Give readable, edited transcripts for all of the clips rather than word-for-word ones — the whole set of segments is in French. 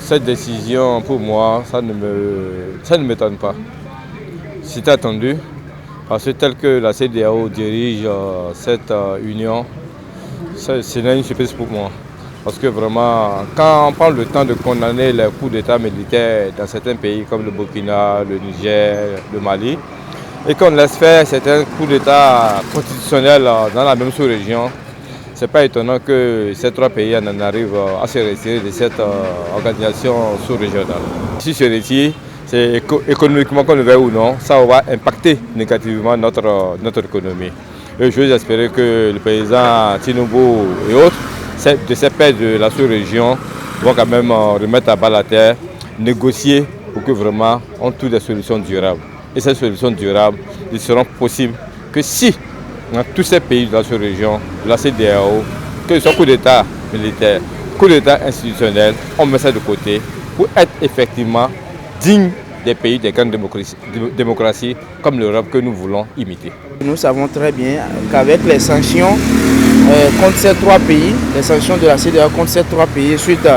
Cette décision, pour moi, ça ne m'étonne pas. C'était attendu, parce que tel que la CEDEAO dirige cette union, ce n'est une surprise pour moi. Parce que vraiment, quand on prend le temps de condamner les coups d'État militaires dans certains pays comme le Burkina, le Niger, le Mali, et qu'on laisse faire certains coups d'État constitutionnels dans la même sous-région, ce n'est pas étonnant que ces trois pays en arrivent à se retirer de cette organisation sous-régionale. Si se retire, c'est économiquement qu'on le veuille ou non, ça va impacter négativement notre économie. Et je veux espérer que le président Tinubu et autres, de ces pays de la sous-région, vont quand même remettre à bas la terre, négocier pour que vraiment on trouve des solutions durables. Et ces solutions durables ne seront possibles que si dans tous ces pays de la sous-région, la CEDEAO, que ce soit coup d'État militaire, coup d'État institutionnel, on met ça de côté pour être effectivement digne des pays des grandes démocraties comme l'Europe que nous voulons imiter. Nous savons très bien qu'avec les sanctions contre ces trois pays, les sanctions de la CEDEAO contre ces trois pays suite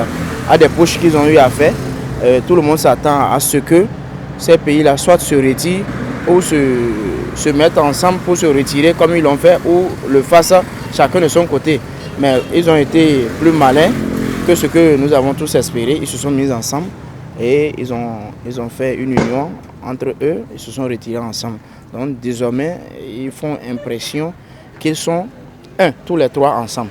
à des pushs qu'ils ont eu à faire, tout le monde s'attend à ce que ces pays-là soit se retirent ou se mettent ensemble pour se retirer comme ils l'ont fait ou le fassent chacun de son côté. Mais ils ont été plus malins que ce que nous avons tous espéré. Ils se sont mis ensemble et ils ont fait une union entre eux. Ils se sont retirés ensemble. Donc désormais, ils font impression qu'ils sont tous les trois ensemble.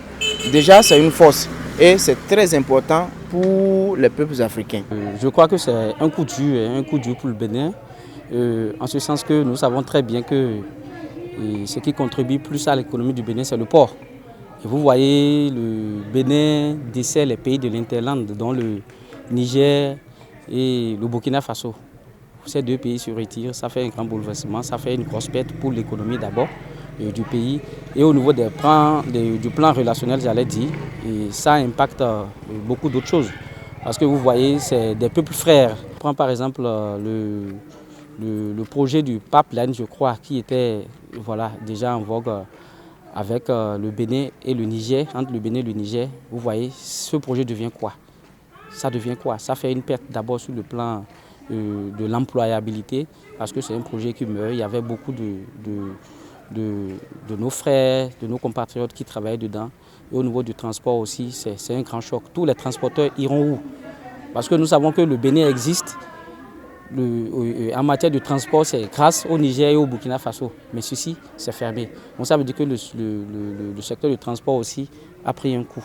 Déjà, c'est une force et c'est très important pour les peuples africains. Je crois que c'est un coup dur pour le Bénin. En ce sens que nous savons très bien que ce qui contribue plus à l'économie du Bénin, c'est le port. Et vous voyez, le Bénin dessert les pays de l'Interland, dont le Niger et le Burkina Faso. Ces deux pays se retirent, ça fait un grand bouleversement, ça fait une grosse perte pour l'économie d'abord du pays. Et au niveau du plan relationnel, j'allais dire, et ça impacte beaucoup d'autres choses. Parce que vous voyez, c'est des peuples frères. Je prends par exemple le projet du pipeline, je crois, qui était déjà en vogue avec le Bénin et le Niger, entre le Bénin et le Niger. Vous voyez, ce projet devient quoi? Ça devient quoi? Ça fait une perte d'abord sur le plan de l'employabilité, parce que c'est un projet qui meurt. Il y avait beaucoup de nos frères, de nos compatriotes qui travaillaient dedans. Et au niveau du transport aussi, c'est un grand choc. Tous les transporteurs iront où? Parce que nous savons que le Bénin existe. En matière de transport, c'est grâce au Niger et au Burkina Faso. Mais ceci, c'est fermé. Donc ça veut dire que le secteur du transport aussi a pris un coup.